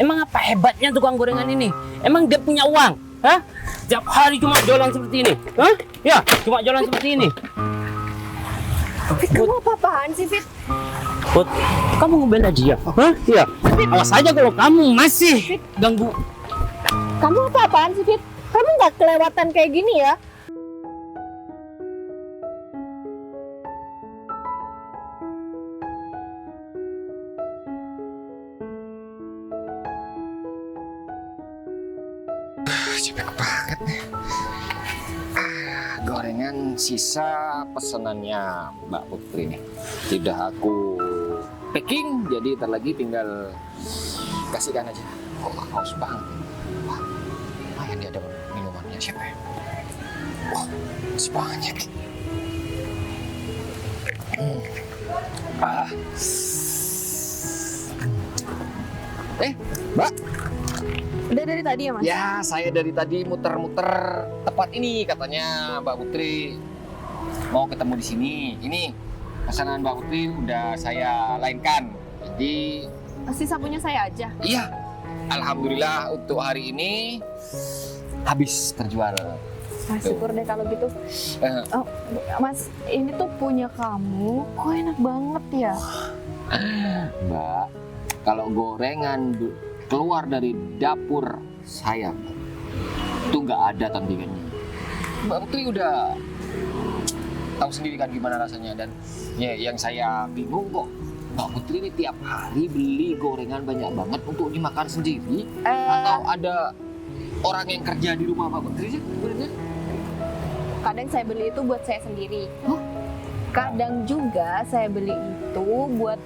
Emang apa hebatnya tukang gorengan ini? Emang dia punya uang? Hah? Tiap hari cuma jualan seperti ini? Hah? Ya, cuma jualan seperti ini. Fit, kamu apa-apaan sih, Fit? Put, kamu ngebela dia? Hah? Iya. Awas aja kalau kamu masih ganggu. Kamu apa-apaan sih, Fit? Kamu nggak kelewatan kayak gini ya? Capek banget nih. Gorengan sisa pesenannya Mbak Putri nih. Sudah aku packing, jadi ntar lagi tinggal kasihkan aja. Oh, haus banget. Wah, lumayan dia ada minumannya siapa ya? Wah, masih banyak. Ah. Mbak. Udah dari tadi ya, Mas? Ya, saya dari tadi muter-muter tempat ini katanya Mbak Putri mau ketemu di sini. Ini pesanan Mbak Putri udah saya lainkan. Jadi, Sisa punya saya aja. iya, alhamdulillah untuk hari ini habis terjual. Nah, syukur deh kalau gitu. Eh, Oh, Mas, ini tuh punya kamu. Kok enak banget ya? Mbak, kalau gorengan keluar dari dapur saya, itu nggak ada tandingannya. Mbak Putri udah tahu sendiri kan gimana rasanya, dan ya yang saya bingung kok Mbak Putri ini tiap hari beli gorengan banyak banget untuk dimakan sendiri, atau ada orang yang kerja di rumah Mbak Putri sih sebenarnya? Kadang saya beli itu buat saya sendiri. Kadang juga saya beli itu buat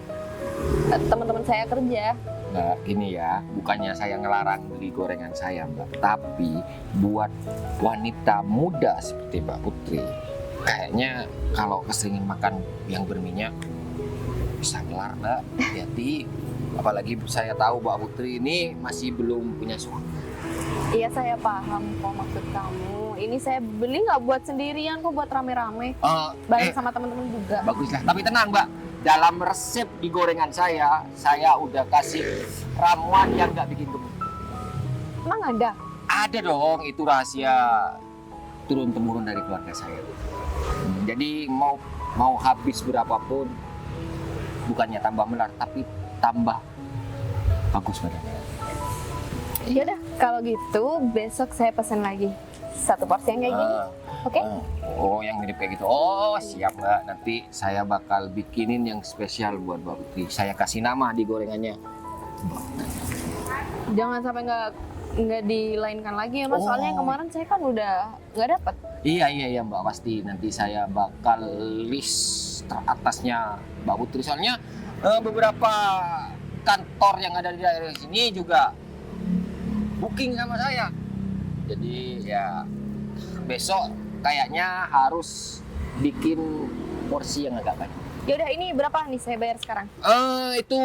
teman-teman saya kerja. Mbak, gini ya, bukannya saya ngelarang beli gorengan saya, Mbak, tapi buat wanita muda seperti Mbak Putri, kayaknya kalau keseringan makan yang berminyak bisa melar, Mbak. Hati-hati, apalagi saya tahu Mbak Putri ini masih belum punya suami. Iya, saya paham kok maksud kamu. Ini saya beli nggak buat sendirian kok, buat rame-rame. Bareng sama teman-teman juga. Baguslah, tapi tenang, Mbak. Dalam resep di gorengan saya udah kasih ramuan yang nggak bikin gemuk. Emang ada? Ada dong, itu rahasia turun-temurun dari keluarga saya. Jadi mau habis berapapun, bukannya tambah melar, tapi tambah bagus badannya. Ya udah, kalau gitu besok saya pesan lagi 1 porsi yang kayak gini. Oke? Oh, yang mirip kayak gitu. Oh, siap, Mbak. Nanti saya bakal bikinin yang spesial buat Mbak Putri. Saya kasih nama di gorengannya. Jangan sampai nggak dilainkan lagi ya, Mas. Soalnya yang kemarin saya kan udah nggak dapet. Iya, Mbak, pasti. Nanti saya bakal list teratasnya Mbak Putri. Soalnya beberapa kantor yang ada di daerah sini juga booking sama saya. Jadi ya besok kayaknya harus bikin porsi yang agak banyak. Ya udah, ini berapa nih saya bayar sekarang? Itu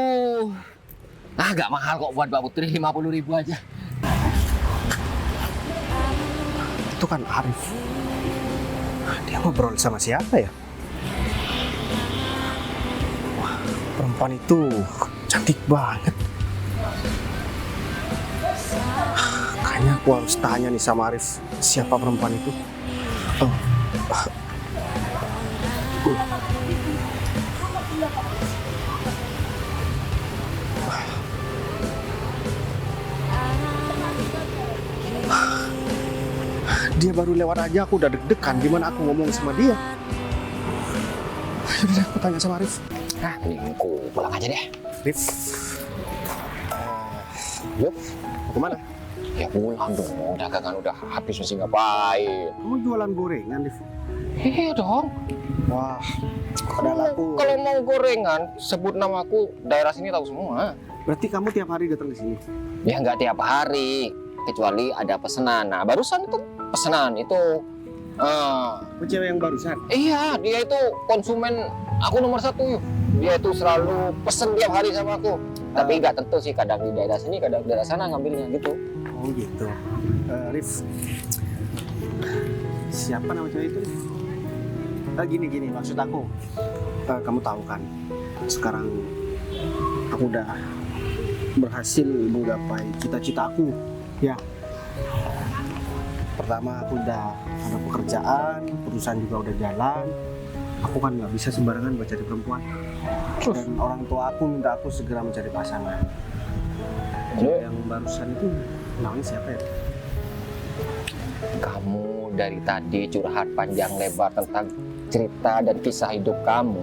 agak mahal kok buat Mbak Putri, 50.000 aja. Itu kan Arif. Dia ngobrol sama siapa ya? Wah, perempuan itu cantik banget. Kayaknya aku harus tanya nih sama Arif, siapa perempuan itu. Dia baru lewat aja aku udah deg-degan. Gimana aku ngomong sama dia? Yaudah, aku tanya sama Arif. Nah, mending aku pulang aja deh. Arif, yuk, mau kemana? Ya pulang dong, dagangan udah habis, mesti ngapain? Kamu jualan gorengan, Arif? Iya dong. Wah, padahal aku. Kalau mau gorengan, sebut nama aku, daerah sini tahu semua. Berarti kamu tiap hari datang ke sini? Ya nggak tiap hari, kecuali ada pesanan. Nah, barusan itu pesanan itu. Oh, cewek yang barusan? Iya, dia itu konsumen aku nomor 1 yuk. Dia itu selalu pesen tiap hari sama aku. Tapi nggak tentu sih, kadang di daerah sini, kadang di daerah sana ngambilnya gitu. Oh gitu. Rif, siapa nama cewek itu? Rif? Gini, maksud aku, kamu tahu kan, sekarang aku udah berhasil menggapai cita-citaku. Ya, pertama aku udah ada pekerjaan, perusahaan juga udah jalan. Aku kan nggak bisa sembarangan buat cari perempuan. Dan orang tua aku minta aku segera mencari pasangan. Yang barusan itu namanya siapa ya? Kamu dari tadi curhat panjang lebar tentang cerita dan kisah hidup kamu.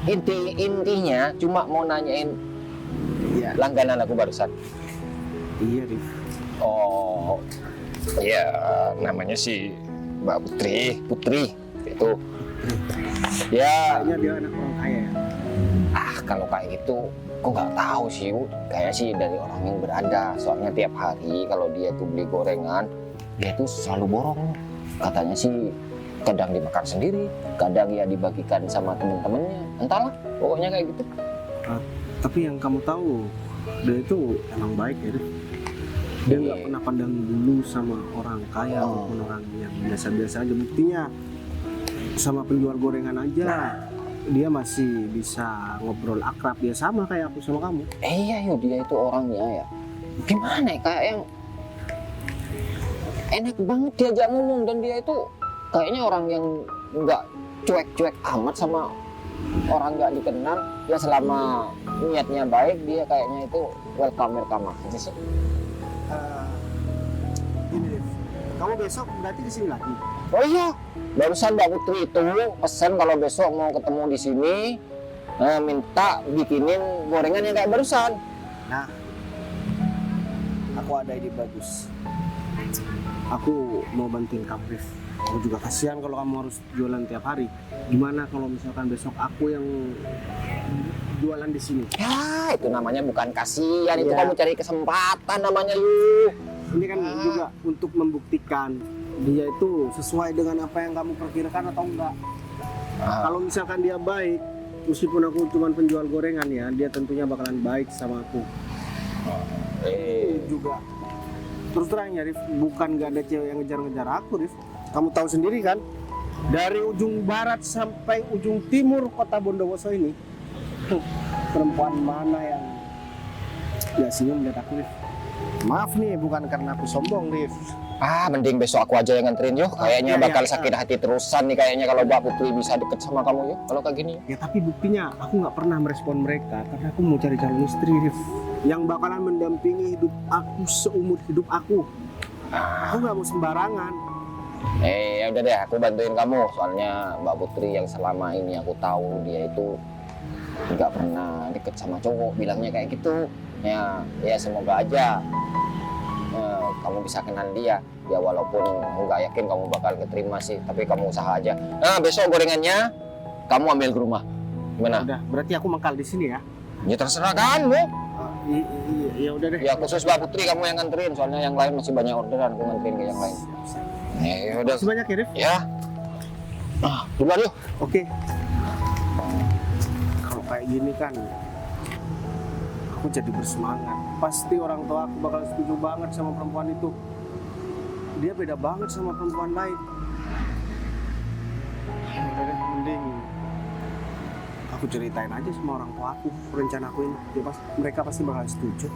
Intinya cuma mau nanyain Iya, langganan aku barusan. iya Rif. Oh, ya namanya si Mbak Putri itu. Ya, Kayaknya dia anak orang kaya ya. kalau kayak gitu, aku nggak tahu sih. Kayak sih dari orang yang berada. Soalnya tiap hari kalau dia tuh beli gorengan, dia tuh selalu borong. Katanya sih kadang dimakan sendiri, kadang ya dibagikan sama temen-temennya. Entahlah, pokoknya kayak gitu. Tapi yang kamu tahu, dia itu emang baik ya Rif. Dia nggak Iya. pernah pandang bulu sama orang kaya maupun orang yang biasa-biasa aja. Buktinya sama penjual gorengan aja, dia masih bisa ngobrol akrab. Dia sama kayak aku sama kamu. Iya, yo dia itu orangnya ya. Gimana ya, kayak yang enak banget diajak ngomong, dan dia itu kayaknya orang yang nggak cuek-cuek amat sama orang nggak dikenal. Ya selama niatnya baik, dia kayaknya itu welcome aja sih. Ini Rif, kamu besok berarti kesini lagi? Oh iya, barusan Mbak Putri itu pesan kalau besok mau ketemu di sini, minta bikinin gorengan yang kayak barusan. Nah, aku ada ide bagus. Aku mau bantuin kamu Rif. Aku juga kasihan kalau kamu harus jualan tiap hari. Gimana kalau misalkan besok aku yang jualan di sini? Ya, itu namanya bukan kasihan, itu Iya. kamu cari kesempatan namanya yuk. Ini kan juga untuk membuktikan dia itu sesuai dengan apa yang kamu perkirakan atau enggak. Kalau misalkan dia baik, meskipun aku cuma penjual gorengan ya, dia tentunya bakalan baik sama aku. Juga terus terang ya Rif, bukan gak ada cewek yang ngejar-ngejar aku Rif. Kamu tahu sendiri kan, dari ujung barat sampai ujung timur kota Bondowoso ini, perempuan mana yang gak senyum lihat aku Rif. Maaf nih, bukan karena aku sombong Rif. Mending besok aku aja yang nganterin yuk. Kayaknya Iya, bakal iya. sakit hati terusan nih kayaknya kalau Mbak Putri bisa deket sama kamu yuk. Kalau kayak gini. Ya tapi buktinya aku nggak pernah merespon mereka karena aku mau cari calon istri Rif, yang bakalan mendampingi hidup aku seumur hidup aku. Aku nggak mau sembarangan. Ya udah deh, aku bantuin kamu. Soalnya Mbak Putri yang selama ini aku tahu dia itu nggak pernah deket sama cowok, bilangnya kayak gitu. Ya semoga aja kamu bisa kenal dia. Ya walaupun nggak yakin kamu bakal keterima sih, tapi kamu usaha aja. Besok gorengannya kamu ambil ke rumah. Gimana? Udah, berarti aku mangkal di sini ya. Ya terserah kan, Bu. Ya udah deh. Ya khusus Mbak Putri kamu yang nganterin, soalnya yang lain masih banyak orderan, aku nganterin ke yang lain. Ya udah. Makasih banyak ya Rif. Ya. Duluan yuk. Oke. Kalau kayak gini kan, aku jadi bersemangat. Pasti orang tua aku bakal setuju banget sama perempuan itu. Dia beda banget sama perempuan lain. Ya udah deh, mending aku ceritain aja sama orang tua aku rencana aku ini. Mereka pasti bakal setuju.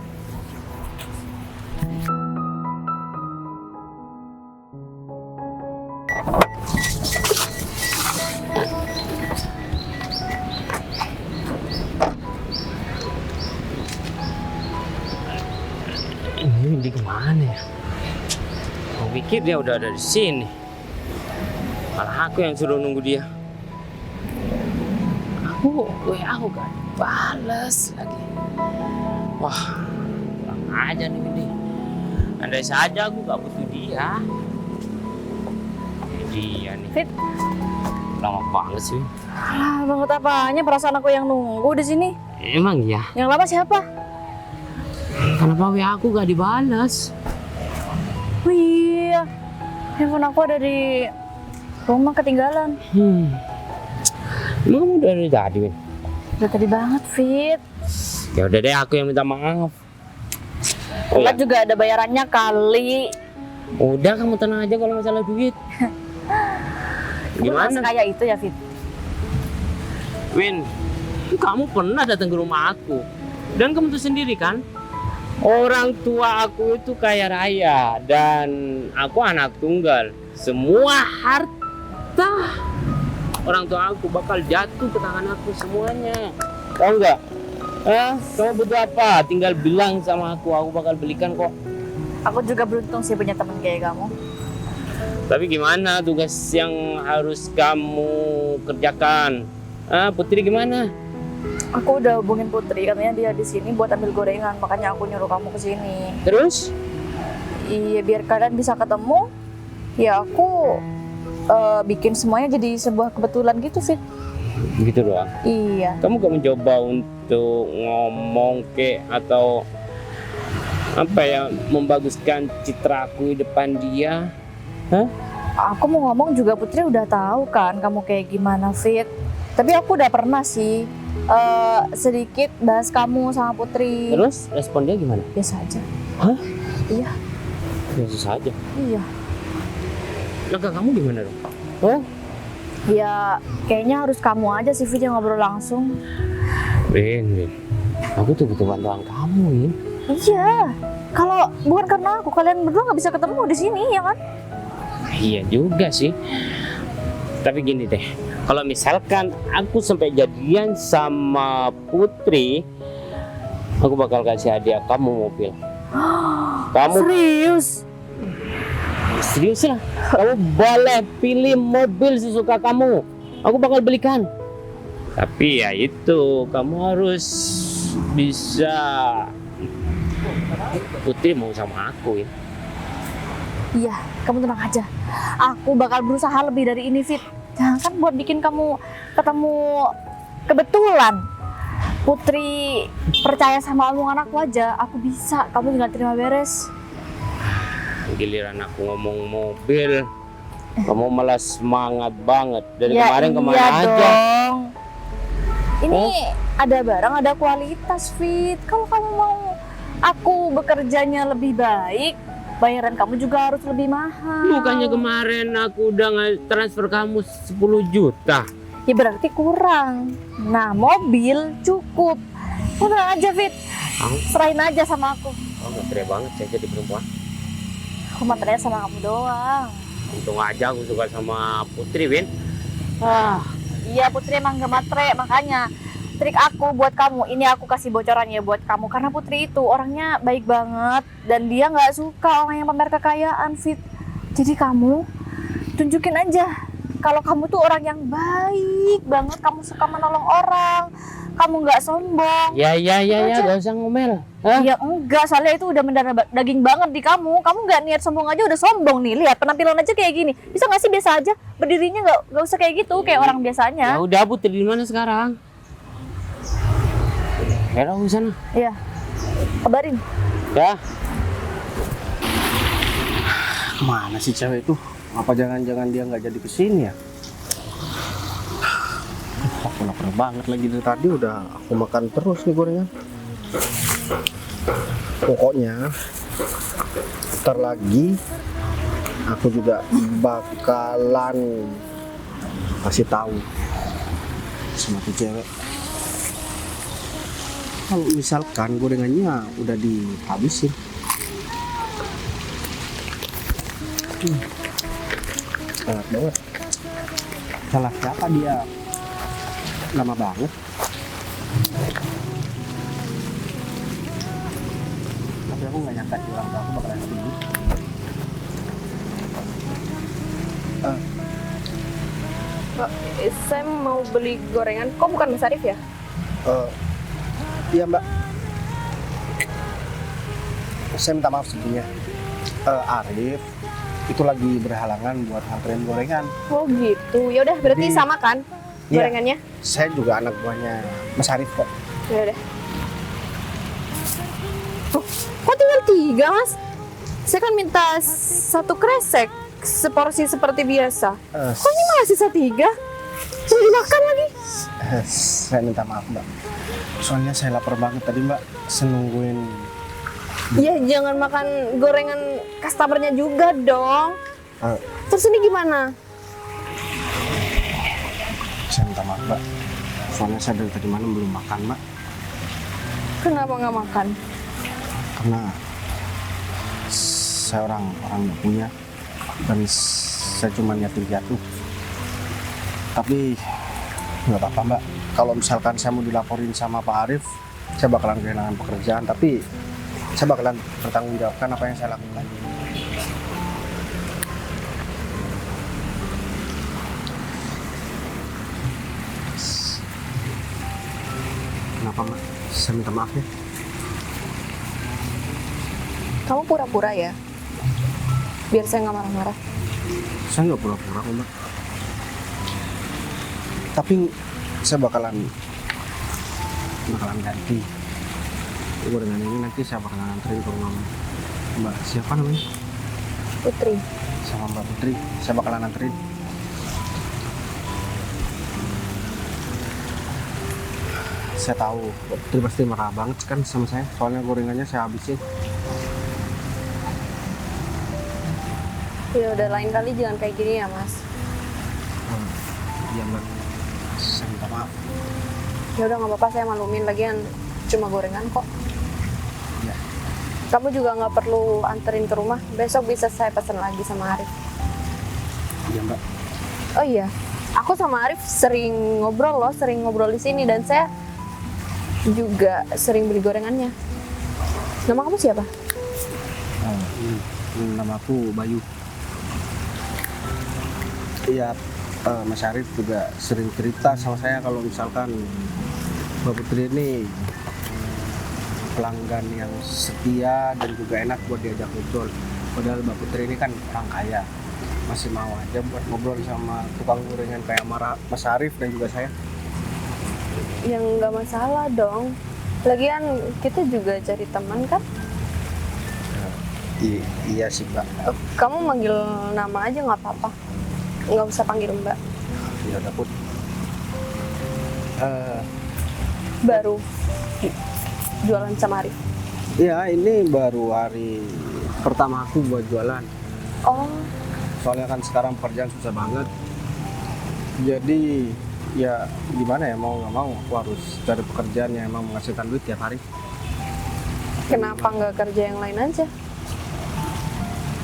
Ini Windy kemana ya? Aku pikir dia udah ada di sini. Malah aku yang suruh nunggu dia. Aku gak balas lagi. Wah, kurang aja nih Windy. Andai saja aku gak butuh dia. Dia nih. Fit, Lama banget sih. ah, banget apanya perasaan aku yang nunggu di sini. Emang ya? Yang lama siapa? Kenapa WA aku gak dibalas? Oh iya, handphone aku ada di rumah ketinggalan. Emang kamu udah dari tadi, Win? Udah tadi banget, Fit. Ya udah deh, aku yang minta maaf. Oh Obat ya, juga ada bayarannya kali. udah kamu tenang aja kalau masalah duit. Lu nggak Gimana? sekaya itu ya, Fit? Win, kamu pernah datang ke rumah aku. Dan kamu tuh sendiri kan? Orang tua aku itu kaya raya dan aku anak tunggal. Semua harta orang tua aku bakal jatuh ke tangan aku semuanya. Tahu nggak? Kamu butuh apa? Tinggal bilang sama aku bakal belikan kok. Aku juga beruntung sih punya teman kayak kamu. Tapi gimana tugas yang harus kamu kerjakan? Putri gimana? Aku udah hubungin Putri, katanya dia di sini buat ambil gorengan, makanya aku nyuruh kamu ke sini. Terus? Iya, biar kalian bisa ketemu. Ya aku bikin semuanya jadi sebuah kebetulan gitu, Fit. Gitu doang. Iya. Kamu gak mencoba untuk ngomong atau apa ya, membaguskan citra aku di depan dia? Aku mau ngomong juga Putri udah tahu kan kamu kayak gimana, Fit. Tapi aku udah pernah sih sedikit bahas kamu sama Putri. Terus respon dia gimana? Biasa aja. Hah? Iya. Biasa saja. Iya. Lega kamu gimana dong? Ya kayaknya harus kamu aja sih, Fit, yang ngobrol langsung. Win, aku tuh butuh bantuan kamu, Win. Iya. Kalau bukan karena aku, kalian berdua nggak bisa ketemu di sini, ya kan? Iya juga sih. Tapi gini deh, kalau misalkan aku sampai jadian sama Putri, aku bakal kasih hadiah kamu mobil. Kamu Serius? serius lah. Kamu boleh pilih mobil sesuka kamu. Aku bakal belikan. Tapi ya itu, kamu harus bisa. Putri mau sama aku, ya. Iya, kamu tenang aja. Aku bakal berusaha lebih dari ini, Fit. Jangan kan buat bikin kamu ketemu kebetulan. Putri percaya sama omongan aku aja. Aku bisa, kamu tinggal terima beres. Giliran aku ngomong mobil, kamu malah semangat banget. Dari Ya, kemarin iya aja. dong. Ini ada barang, ada kualitas, Fit. Kalau kamu mau aku bekerjanya lebih baik, bayaran kamu juga harus lebih mahal. Bukannya kemarin aku udah transfer kamu 10 juta. Ya berarti kurang. Nah, mobil cukup. Udah aja, Fit. Serahin aja sama aku. Oh, material banget saya jadi perempuan. Aku materinya sama kamu doang. Untung aja aku suka sama Putri, Win. Iya, Putri emang gak matre. Makanya trik aku buat kamu, ini aku kasih bocorannya buat kamu. Karena Putri itu orangnya baik banget. Dan dia gak suka orang yang pamer kekayaan, Fit. Jadi kamu tunjukin aja kalau kamu tuh orang yang baik banget. Kamu suka menolong orang. Kamu gak sombong. Ya, gak usah ngomel. Ya enggak, soalnya itu udah mendarah daging banget di kamu. Kamu nggak niat sombong aja udah sombong nih. Lihat penampilan aja kayak gini. Bisa nggak sih biasa aja? Berdirinya nggak usah kayak gitu, kayak orang biasanya. Ya udah, Putri di mana sekarang? Ya udah, di sana. Iya. Kabarin. Ya. Kemana sih cewek itu? Apa jangan-jangan dia nggak jadi kesini ya? Aku lapar banget lagi dari tadi, udah aku makan terus nih gorengan. Pokoknya ntar lagi aku juga bakalan kasih tahu sama tuh cewek kalau misalkan gorengannya udah dihabisin. Enak banget. Salah siapa dia? Lama banget. Tapi aku nggak nyangka di ulang tahun aku bakalan segini. Pak, saya mau beli gorengan. Kok bukan Mas Arif ya? Iya Mbak. Saya minta maaf sebelumnya. Arif itu lagi berhalangan buat nganterin gorengan. Oh gitu. Ya udah berarti sama kan gorengannya? Saya juga anak buahnya Mas Arif kok. Ya udah. Oh, kok tinggal 3, Mas? Saya kan minta 1 kresek, seporsi seperti biasa. Kok ini malah sisa 3? Sudah dimakan lagi? Saya minta maaf Mbak. Soalnya saya lapar banget tadi Mbak. Saya nungguin. Ya jangan makan gorengan customernya juga dong. Terus ini gimana? Saya minta maaf Mbak. Soalnya saya dari tadi malam belum makan Mbak. Kenapa nggak makan? karena saya orang nggak punya dan saya cuma yatim piatu. Tapi nggak apa-apa Mbak, kalau misalkan saya mau dilaporin sama Pak Arif, saya bakalan kehilangan pekerjaan, tapi saya bakalan bertanggung jawabkan apa yang saya lakukan. Kenapa Mbak? Saya minta maaf ya. Kamu pura-pura ya? Biar saya nggak marah-marah. Saya nggak pura-pura kok Mbak. Tapi saya bakalan ganti. Dengan ini nanti saya bakalan anterin ke rumah Mbak siapa namanya? Putri. Sama Mbak Putri. Saya bakalan anterin. Saya tahu Mbak Putri pasti marah banget kan sama saya, soalnya gorengannya saya habisin. Ya udah, lain kali jangan kayak gini ya Mas. Iya Mbak, saya minta maaf. Ya udah nggak apa-apa, saya maklumin, lagian cuma gorengan kok. Ya. Kamu juga nggak perlu anterin ke rumah, besok bisa saya pesan lagi sama Arif. Iya Mbak. Oh iya, aku sama Arif sering ngobrol di sini, dan saya juga sering beli gorengannya. Nama kamu siapa? Nama aku Bayu. Iya, Mas Arif juga sering cerita sama saya kalau misalkan Mbak Putri ini pelanggan yang setia dan juga enak buat diajak ngobrol. Padahal Mbak Putri ini kan orang kaya, masih mau aja buat ngobrol sama tukang gorengan kayak Mas Arif dan juga saya. Yang nggak masalah dong. Lagian kita juga cari teman kan? Iya sih Mbak. Kamu manggil nama aja nggak apa-apa. Nggak usah panggil Mbak. Ya udah Put. Baru jualan sama Arif. Iya, ini baru hari pertama aku buat jualan. Oh, Soalnya kan sekarang pekerjaan susah banget. Jadi ya gimana ya, mau nggak mau aku harus cari pekerjaan yang emang menghasilkan duit tiap hari. kenapa nggak kerja yang lain aja?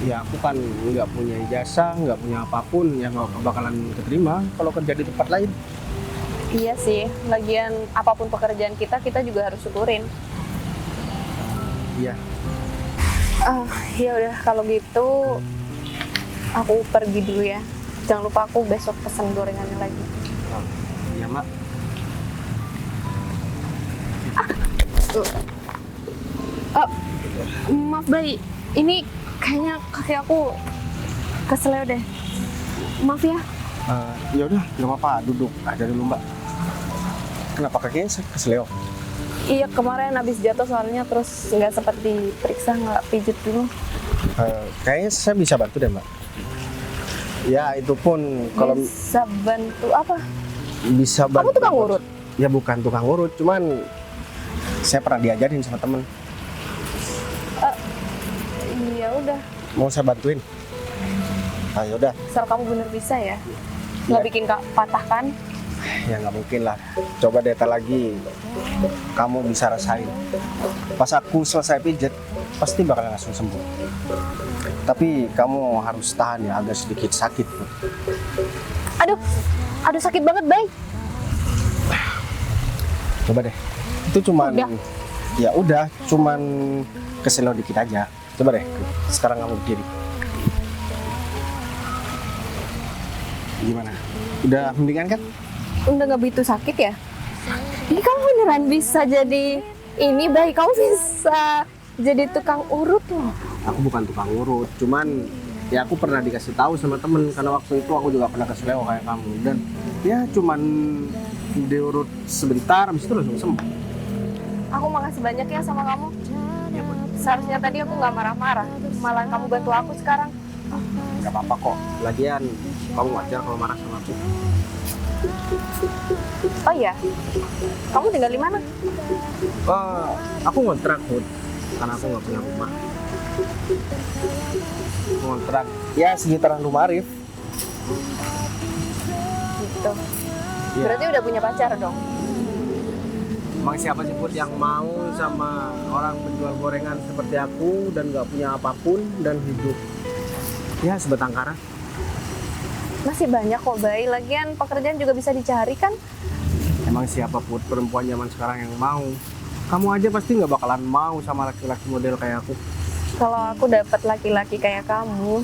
Ya aku kan nggak punya ijazah, nggak punya apapun yang nggak bakalan keterima kalau kerja di tempat lain. Iya sih, lagian apapun pekerjaan kita juga harus syukurin. Iya. Ya udah, kalau gitu aku pergi dulu ya. Jangan lupa aku besok pesan gorengannya lagi. Iya Mak. Maaf Bay, ini kayaknya kaki aku keseleo deh. Maaf ya. Ya udah, nggak apa-apa, duduk aja dulu Mbak. Kenapa kakinya keseleo? Iya, kemarin habis jatuh soalnya, terus nggak sempat diperiksa, nggak pijit dulu. Kayaknya saya bisa bantu deh Mbak. Ya itu pun kalau Bisa bantu apa? bisa bantu. Kamu tukang urut? Ya bukan tukang urut, cuman saya pernah diajarin sama temen. Iya udah, Mau saya bantuin? Ya udah. asal kamu bener bisa ya. Nggak Iya. bikin patah kan? Ya nggak mungkin lah. Coba data lagi, kamu bisa rasain. Pas aku selesai pijet, pasti bakal langsung sembuh. Tapi kamu harus tahan ya, agak sedikit sakit. Aduh sakit banget Bay. Coba deh. Itu cuman, Udah. ya udah, cuman keseleo dikit aja. Coba deh, sekarang kamu berdiri. Gimana? Udah mendingan kan? Udah nggak begitu sakit ya? Ini kamu beneran bisa jadi ini Bay, kamu bisa jadi tukang urut loh. Aku bukan tukang urut, cuman ya aku pernah dikasih tahu sama temen karena waktu itu aku juga pernah keseleo kayak kamu, dan ya cuman diurut sebentar, habis itu langsung sembuh. Aku makasih banyak ya sama kamu. Ya, Bu. Seharusnya tadi aku nggak marah-marah, malah kamu bantu aku sekarang. Gak apa-apa kok. Lagian kamu wajar kalau marah sama aku. Oh iya, kamu tinggal di mana? Aku ngontrak, Bud, karena aku nggak punya rumah. Ngontrak ya sekitaran rumah Arif. Gitu. Ya, Berarti udah punya pacar dong? Emang siapa sih Put yang mau sama orang penjual gorengan seperti aku dan gak punya apapun dan hidup ya sebatang kara? Masih banyak kok, Bay. Lagian pekerjaan juga bisa dicari kan? Emang siapa Put perempuan zaman sekarang yang mau? Kamu aja pasti nggak bakalan mau sama laki-laki model kayak aku. Kalau aku dapat laki-laki kayak kamu,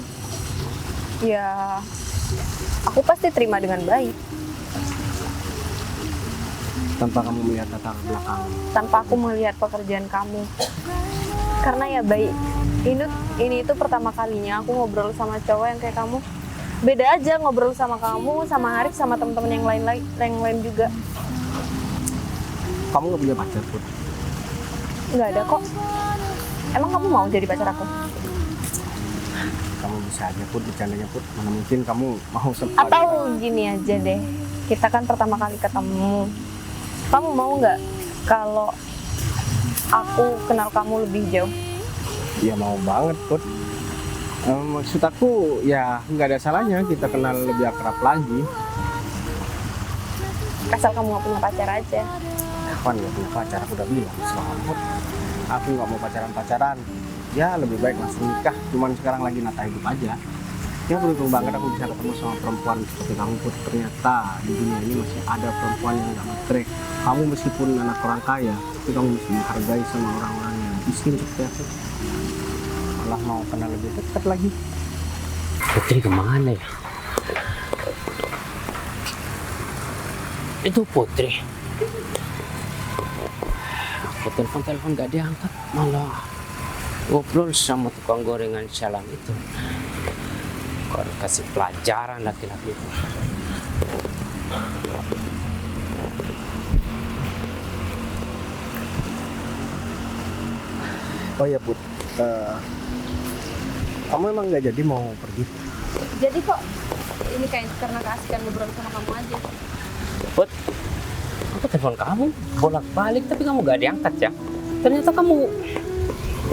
ya aku pasti terima dengan baik. Tanpa kamu melihat latar belakang. Tanpa aku melihat pekerjaan kamu. Karena ya baik, ini itu pertama kalinya aku ngobrol sama cowok yang kayak kamu. Beda aja ngobrol sama kamu, sama Arif, sama teman-teman yang lain juga. Kamu nggak punya pacar Put? Nggak ada kok. Emang kamu mau jadi pacar aku? Kamu bisa aja Put, bercandanya Put. Mana mungkin kamu mau sempat. Atau gini aja deh, kita kan pertama kali ketemu. Kamu mau nggak kalau aku kenal kamu lebih jauh? Ya mau banget Put. Maksud aku ya nggak ada salahnya kita kenal lebih akrab lagi. Asal kamu nggak punya pacar aja. Kapan nggak punya pacar? Aku udah bilang selamat. Aku nggak mau pacaran. Ya lebih baik langsung nikah. Cuman sekarang lagi nata hidup aja. Ya beruntung banget aku bisa ketemu sama perempuan seperti kamu Put. Ternyata di dunia ini masih ada perempuan yang nggak ngetrek. Kamu meskipun anak orang kaya, tapi kamu bisa menghargai sama orang-orang yang miskin seperti aku. Malah mau kenal lebih dekat lagi. Putri kemana ya? Itu Putri. Aku telepon gak diangkat, malah ngobrol sama tukang gorengan Syalam itu. Kau kasih pelajaran laki-laki itu. Oh ya Put, kamu emang nggak jadi mau pergi? Jadi kok ini kayak karena keasikan ngobrol sama kamu aja. Put, aku telepon kamu bolak-balik tapi kamu gak diangkat ya. Ternyata kamu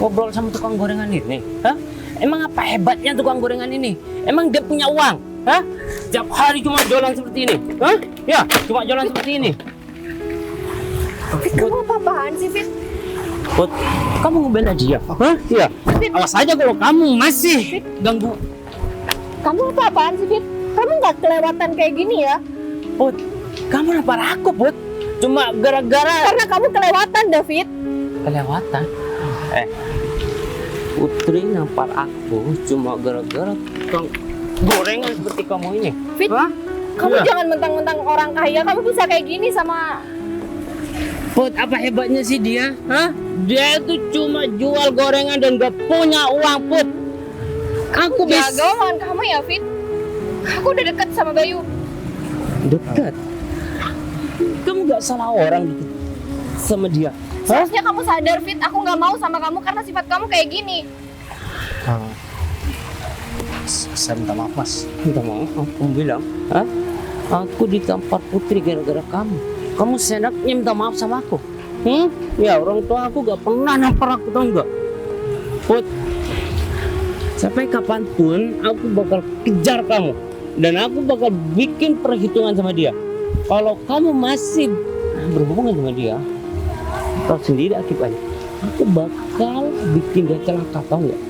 ngobrol sama tukang gorengan ini. Hah? Emang apa hebatnya tukang gorengan ini? Emang dia punya uang? Hah? Setiap hari cuma jualan seperti ini? Hah? Ya, cuma jualan seperti ini. Fit, kamu apa-apaan sih, Fit? Put, kamu ngebela dia? Hah? Iya. Awas aja kalau kamu masih ganggu. Kamu apa-apaan sih, Fit? Kamu nggak kelewatan kayak gini ya? Put, kamu nampar aku, Put. Cuma gara-gara Karena kamu kelewatan, David. kelewatan. Putri nampar aku cuma gara-gara tukang gorengan seperti kamu ini. Fit, Hah? kamu Iya. jangan mentang-mentang orang kaya. Kamu bisa kayak gini sama... Put, apa hebatnya sih dia? Hah? Dia itu cuma jual gorengan dan gak punya uang, Put. Aku bisa Jaga omongan kamu ya, Fit. Aku udah deket sama Bayu. dekat. Kamu gak salah orang gitu sama dia. Hah? Seharusnya kamu sadar, Fit. Aku nggak mau sama kamu karena sifat kamu kayak gini. Saya minta maaf Mas. Minta maaf, aku bilang, hah? Aku ditampar Putri gara-gara kamu. Kamu seenaknya minta maaf sama aku. Ya orang tua aku gak pernah nampar aku, tau nggak? Put, sampai kapanpun aku bakal kejar kamu. Dan aku bakal bikin perhitungan sama dia. Kalau kamu masih berhubungan sama dia, tahu sendiri akibatnya. Aku bakal bikin dia celaka, tau nggak?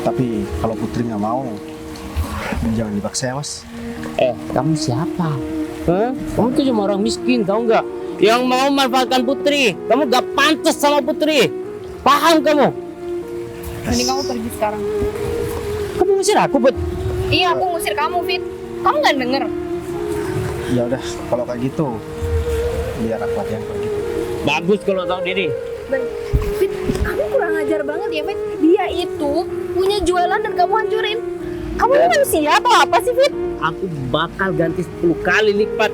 Tapi kalau Putri nggak mau, jangan dipaksa ya Mas. Kamu siapa? Hah? Kamu tuh cuma orang miskin, tau nggak? Yang mau manfaatkan Putri. Kamu gak pantas sama Putri. Paham kamu? Mending kamu pergi sekarang. Kamu ngusir aku, Put. Iya, aku ngusir kamu, Fit. Kamu nggak denger? Ya udah, kalau kayak gitu, biar aku aja yang pergi. Bagus kalau tahu diri. Fit, kamu kurang ajar banget ya, Fit. Dia itu punya jualan dan kamu hancurin. Kamu ini manusia atau apa sih, Fit? Aku bakal ganti 10 kali lipat.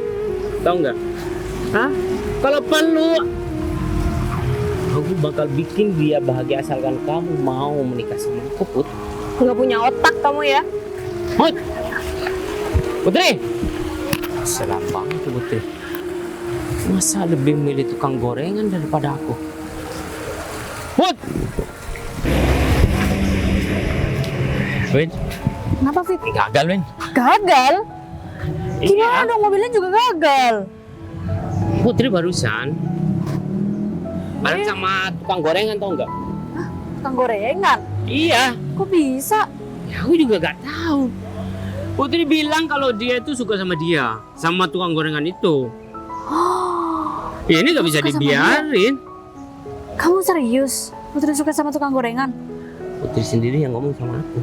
Tahu nggak? Hah? Kalau perlu, aku bakal bikin dia bahagia asalkan kamu mau menikah sama aku, Put. Nggak punya otak kamu ya. Put! Putri! Selam banget tuh, Putri. Masa lebih milih tukang gorengan daripada aku? Put! Win, Kenapa, Fit? gagal, Win. Gagal? Gimana Iya. dong, mobilnya juga gagal. Putri barusan bareng sama tukang gorengan tau nggak? Tukang gorengan? Iya, Kok bisa? ya aku juga gak tahu. Putri bilang kalau dia itu suka sama dia, sama tukang gorengan itu. Ya ini gak bisa Suka sama dibiarin. Kamu serius? Putri suka sama tukang gorengan? Putri sendiri yang ngomong sama aku.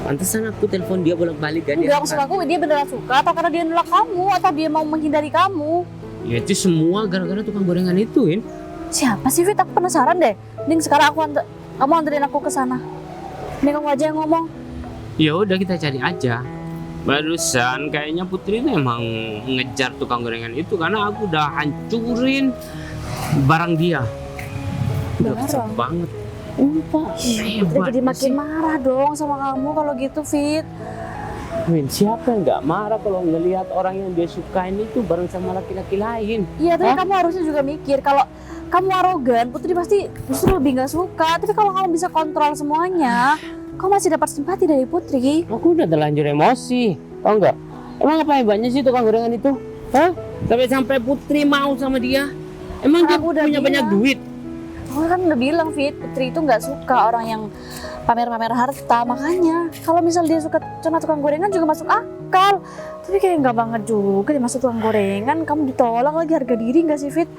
Pantesan aku telepon dia bolak-balik gak Enggak, diangkat. maksud aku dia beneran suka atau karena dia nolak kamu atau dia mau menghindari kamu? Ya itu semua gara-gara tukang gorengan itu, In. Siapa sih Fit? Aku penasaran deh. Mending sekarang kamu anterin aku ke sana. Mending kamu aja yang ngomong. Ya udah kita cari aja. Barusan kayaknya Putri itu emang ngejar tukang gorengan itu karena aku udah hancurin barang dia. Udah kesel Barang? banget. Putri jadi makin marah dong sama kamu kalau gitu Fit. Win, siapa yang nggak marah kalau ngelihat orang yang dia sukain itu bareng sama laki-laki lain? Iya, tapi Hah? kamu harusnya juga mikir kalau kamu arogan, Putri pasti justru lebih nggak suka. Tapi kalau kamu bisa kontrol semuanya, kamu masih dapat simpati dari Putri. Aku udah terlanjur emosi, tau nggak? Emang apa hebatnya sih tukang gorengan itu? Hah? Sampai Putri mau sama dia? Emang dia Aku udah punya banyak bilang. duit? Aku kan udah bilang Fit, Putri itu nggak suka orang yang pamer-pamer harta. Makanya kalau misal dia suka sama tukang gorengan juga masuk akal. Tapi kayak nggak banget juga dia masuk tukang gorengan. Kamu ditolak lagi, harga diri nggak sih Fit?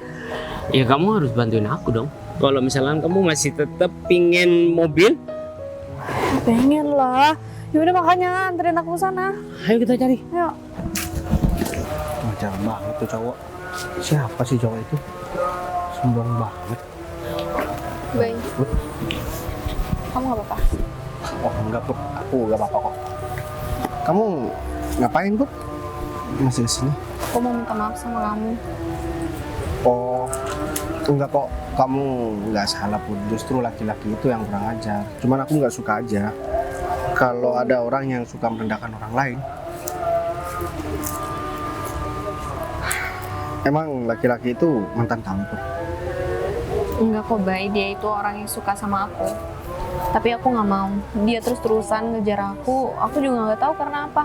Ya kamu harus bantuin aku dong. Kalau misalnya kamu masih tetap pingin mobil, Pengen lah. Yaudah makanya anterin aku ke sana. ayo kita cari. Ayo. Wajar banget tuh cowok. Siapa sih cowok itu? Sombong banget. Bay, kamu gak apa-apa? Oh enggak Put, aku gak apa-apa kok. Kamu ngapain Put? Masih kesini? Aku mau minta maaf sama kamu. Oh enggak kok, kamu nggak salah Put. Justru laki-laki itu yang kurang ajar. Cuman aku nggak suka aja kalau ada orang yang suka merendahkan orang lain. Emang laki-laki itu mantan kamu Put? Enggak kok Bay, dia itu orang yang suka sama aku. Tapi aku nggak mau. Dia terus-terusan ngejar aku juga nggak tahu karena apa.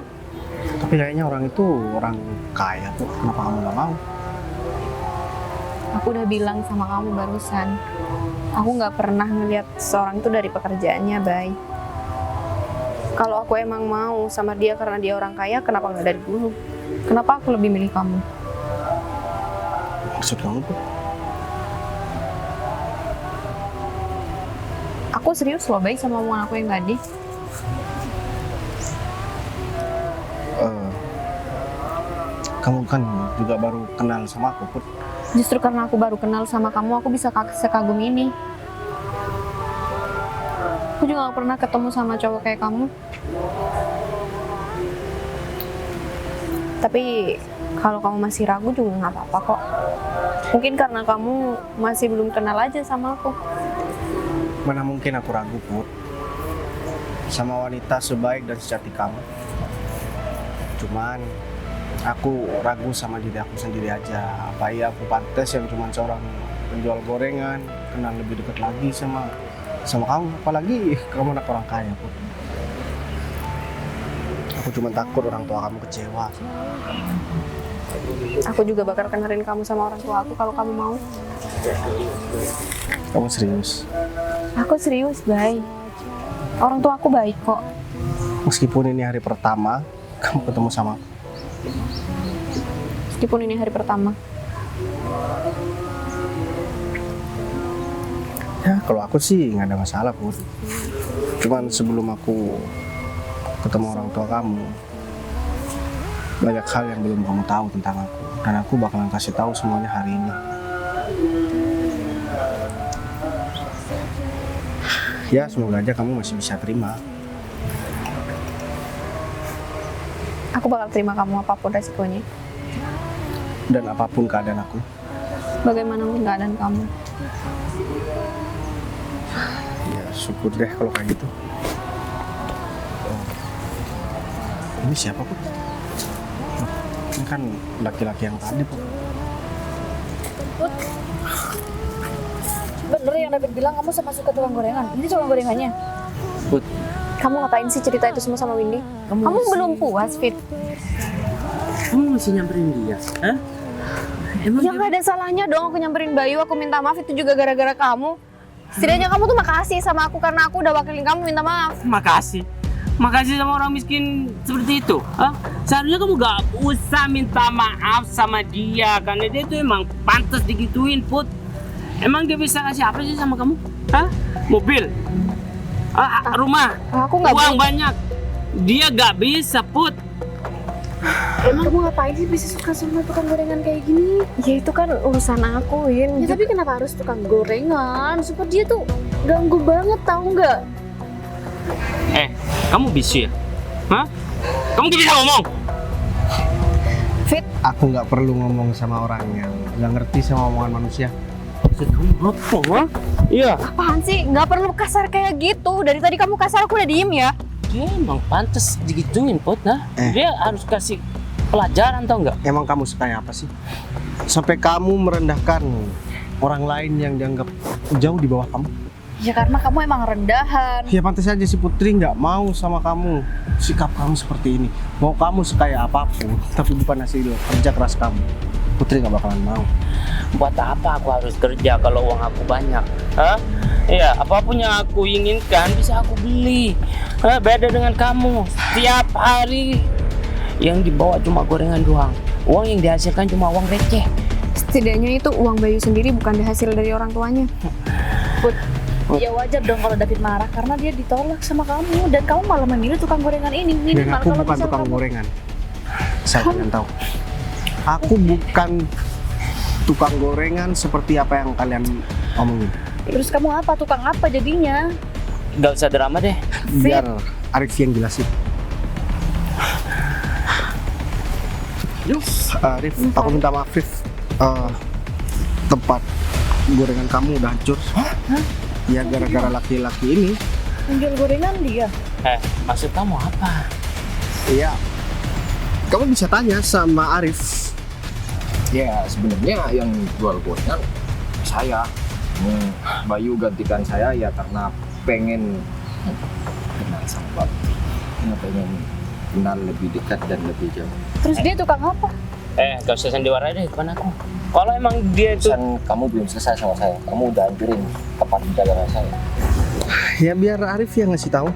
Tapi kayaknya orang itu orang kaya Put. Kenapa kamu nggak mau? Aku udah bilang sama kamu barusan. Aku nggak pernah ngelihat seseorang itu dari pekerjaannya, Bay. Kalau aku emang mau sama dia karena dia orang kaya, kenapa nggak dari dulu? Kenapa aku lebih milih kamu? Maksud kamu Put? Aku serius loh, Bay, sama omongan aku yang tadi. Kamu kan juga baru kenal sama aku Put. Justru karena aku baru kenal sama kamu, aku bisa sekagum ini. Aku juga gak pernah ketemu sama cowok kayak kamu. Tapi kalau kamu masih ragu juga nggak apa-apa kok. Mungkin karena kamu masih belum kenal aja sama aku. Mana mungkin aku ragu Put sama wanita sebaik dan secantik kamu. Cuman aku ragu sama diri aku sendiri aja. Apa iya aku pantas yang cuma seorang penjual gorengan kenal lebih dekat lagi sama kamu? Apalagi kamu anak orang kaya Put. Aku cuma takut orang tua kamu kecewa. Aku juga bakal kenalin kamu sama orang tua aku kalau kamu mau. Kamu serius? Aku serius, Bay. Orang tua aku baik kok. Meskipun ini hari pertama kamu ketemu sama aku. Meskipun ini hari pertama. Ya kalau aku sih nggak ada masalah Put. Cuman sebelum aku ketemu orang tua kamu, banyak hal yang belum kamu tahu tentang aku. Dan aku bakalan kasih tahu semuanya hari ini. Ya semoga aja kamu masih bisa terima. Aku bakal terima kamu apapun resikonya. Dan apapun keadaan aku. Bagaimanapun keadaan kamu. Ya syukur deh kalau kayak gitu. Oh. Ini siapa Put? Ini kan laki-laki yang tadi Put. Bener yang David bilang kamu sama suka tukang gorengan. Ini tukang gorengannya. Put, Kamu ngapain sih cerita itu semua sama Windy? Kamu belum puas, Fit? kamu masih nyamperin dia? Hah? Emang Ya nggak ada salahnya dong aku nyamperin Bayu, aku minta maaf itu juga gara-gara kamu. Setidaknya kamu tuh makasih sama aku karena aku udah wakilin kamu minta maaf. makasih. Makasih sama orang miskin seperti itu. Hah? Seharusnya kamu gak usah minta maaf sama dia karena dia tuh emang pantas digituin, Put. Emang dia bisa kasih apa sih sama kamu? Hah? Mobil? Rumah? Aku nggak Uang banyak? Dia gak bisa, Put. Emang kamu ngapain sih bisa suka sama tukang gorengan kayak gini? Ya itu kan urusan aku, Win. Ya tapi kenapa harus tukang gorengan? Sumpah dia tuh ganggu banget, tahu nggak? Kamu bisu ya? Hah? Kamu gak bisa ngomong? Fit, Aku nggak perlu ngomong sama orang yang nggak ngerti sama omongan manusia. Maksud kamu apa, ha? Iya. apaan sih? Nggak perlu kasar kayak gitu. Dari tadi kamu kasar, aku udah diem ya. Dia emang pantas digituin, Put. Nah, Eh. dia harus kasih pelajaran, tau nggak? Emang kamu kayak apa sih? Sampai kamu merendahkan orang lain yang dianggap jauh di bawah kamu. Ya karena kamu emang rendahan. Ya pantas aja si Putri nggak mau sama kamu. Sikap kamu seperti ini. Mau kamu sekaya apapun, tapi bukan hasil kerja keras kamu. Putri nggak bakalan mau. Buat apa aku harus kerja kalau uang aku banyak? Hah? Ya, apapun yang aku inginkan bisa aku beli. Beda dengan kamu. Setiap hari yang dibawa cuma gorengan doang. Uang yang dihasilkan cuma uang receh. Setidaknya itu uang Bayu sendiri, bukan hasil dari orang tuanya. Ya wajar dong kalau David marah karena dia ditolak sama kamu dan kamu malah memilih tukang gorengan ini. Dan Minimal aku kalau bukan misal tukang kamu- gorengan. Saya pengen tahu. Aku bukan tukang gorengan seperti apa yang kalian omongin. Terus kamu apa? Tukang apa jadinya? Gak usah drama deh. Biar Arif yang jelasin. Arif, aku minta maaf, Arif. Tempat gorengan kamu udah hancur. Ya gara-gara laki-laki ini. Menjual gorengan dia. Maksud kamu apa? Iya. Kamu bisa tanya sama Arif. Ya sebenarnya yang jual gorengan saya. Bayu gantikan saya ya karena pengen kenal sama Bapak. Pengen kenal lebih dekat dan lebih jauh. Terus dia tukang apa? Gak usah sandiwara deh depan aku. Kalau emang dia itu Urusan kamu belum selesai sama saya. Kamu udah hancurin tempat dagangan saya. Ya biar Arif yang ngasih tahu.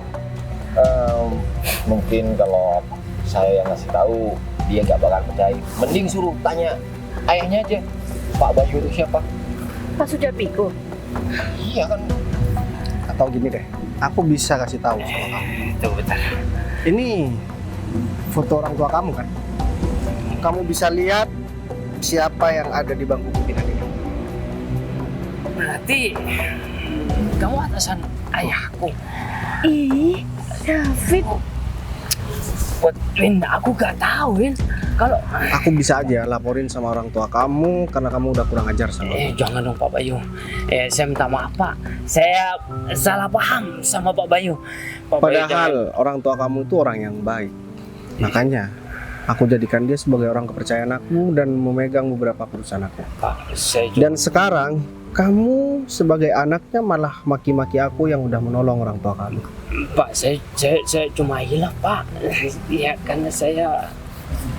Mungkin kalau saya yang ngasih tahu dia nggak bakal percaya. Mending suruh tanya ayahnya aja. Pak Bayu itu siapa? Pak Sujapiko. Iya kan. Atau gini deh, aku bisa kasih tahu sama kamu. Tunggu bentar. Ini foto orang tua kamu kan? Kamu bisa lihat siapa yang ada di bangku pimpinan ini. Berarti kamu atasan ayahku. Ih, David. Win, aku gak tahu, Win. Kalau Aku bisa aja laporin sama orang tua kamu karena kamu udah kurang ajar sama aku. jangan dong Pak Bayu. Saya minta maaf Pak. Saya salah paham sama Pak Bayu. Pak Bayu, jangan. Padahal orang tua kamu itu orang yang baik. Makanya aku jadikan dia sebagai orang kepercayaan aku dan memegang beberapa perusahaan aku. Pak, saya juga. Dan sekarang kamu sebagai anaknya malah maki-maki aku yang udah menolong orang tua kamu. Pak, saya cuma hilaf Pak. Ya karena saya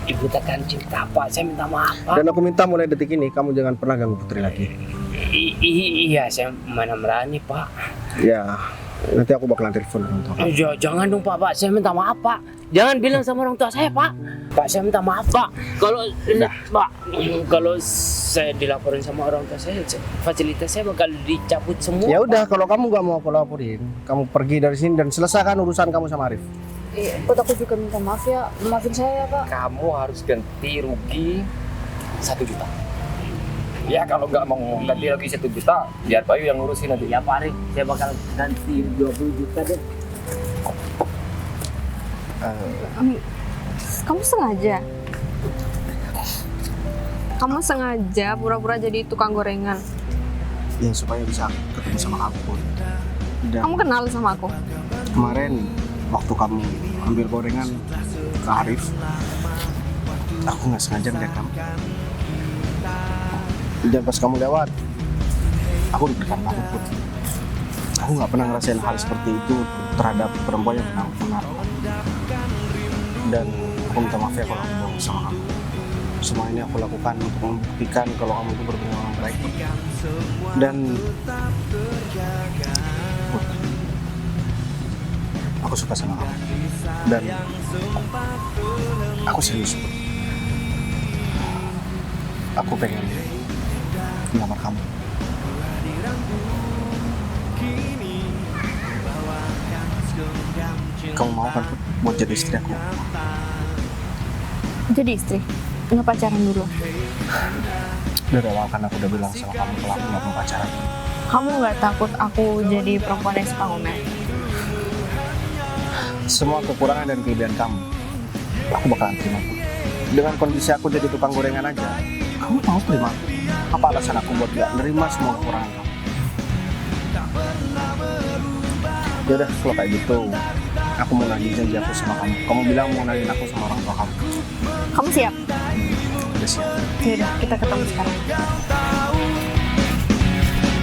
dibutakan cinta Pak. Saya minta maaf Pak. Dan aku minta mulai detik ini kamu jangan pernah ganggu Putri lagi. Iya, saya mana berani Pak. Ya, nanti aku bakalan telepon orang tua kamu. Jangan dong Pak. Saya minta maaf Pak. Jangan bilang sama orang tua saya Pak. Pak, saya minta maaf Pak. Pak, kalau saya dilaporin sama orang tua saya, fasilitas saya bakal dicabut semua. Ya udah, Pak. kalau kamu gak mau aku laporin, kamu pergi dari sini dan selesaikan urusan kamu sama Arif. Buat aku juga minta maaf ya. Maafin saya ya, Pak. Kamu harus ganti rugi 1 juta. Ya kalau nggak mau ganti rugi 1 juta, biar Bayu yang ngurusin nanti. Ya Pak Arif, saya bakal ganti 20 juta deh. Kamu sengaja? Kamu sengaja pura-pura jadi tukang gorengan? Ya supaya bisa ketemu sama kamu. Dan Kamu kenal sama aku? kemarin waktu kamu ambil gorengan ke Arif, aku nggak sengaja ngeliat kamu. Dan pas kamu lewat, aku deg-degan banget Put. Aku nggak pernah ngerasain hal seperti itu terhadap perempuan yang pernah aku kenal. Dan aku minta maaf ya kalau aku bohong sama kamu. semua ini aku lakukan untuk membuktikan kalau kamu itu berguna dengan baik. Dan Put, aku suka sama kamu. Dan aku serius, Put. Aku pengen melamar kamu. Kamu mau kan, Put, buat jadi istri aku? Jadi istri, nggak pacaran dulu. Dari awal kan aku udah bilang sama kamu kalau aku nggak mau pacaran. Kamu nggak takut aku jadi perempuan yang suka ngomel? Semua kekurangan dan kelebihan kamu, aku bakalan terima. Dengan kondisi aku jadi tukang gorengan aja, kamu mau terima? Apa alasan aku buat gak nerima semua kekurangan kamu? Yaudah, kalau kayak gitu, aku mau nagih janji aku sama kamu. Kamu bilang mau nagih aku sama orang tua kamu. Kamu siap? Udah siap. Yaudah, kita ketemu sekarang.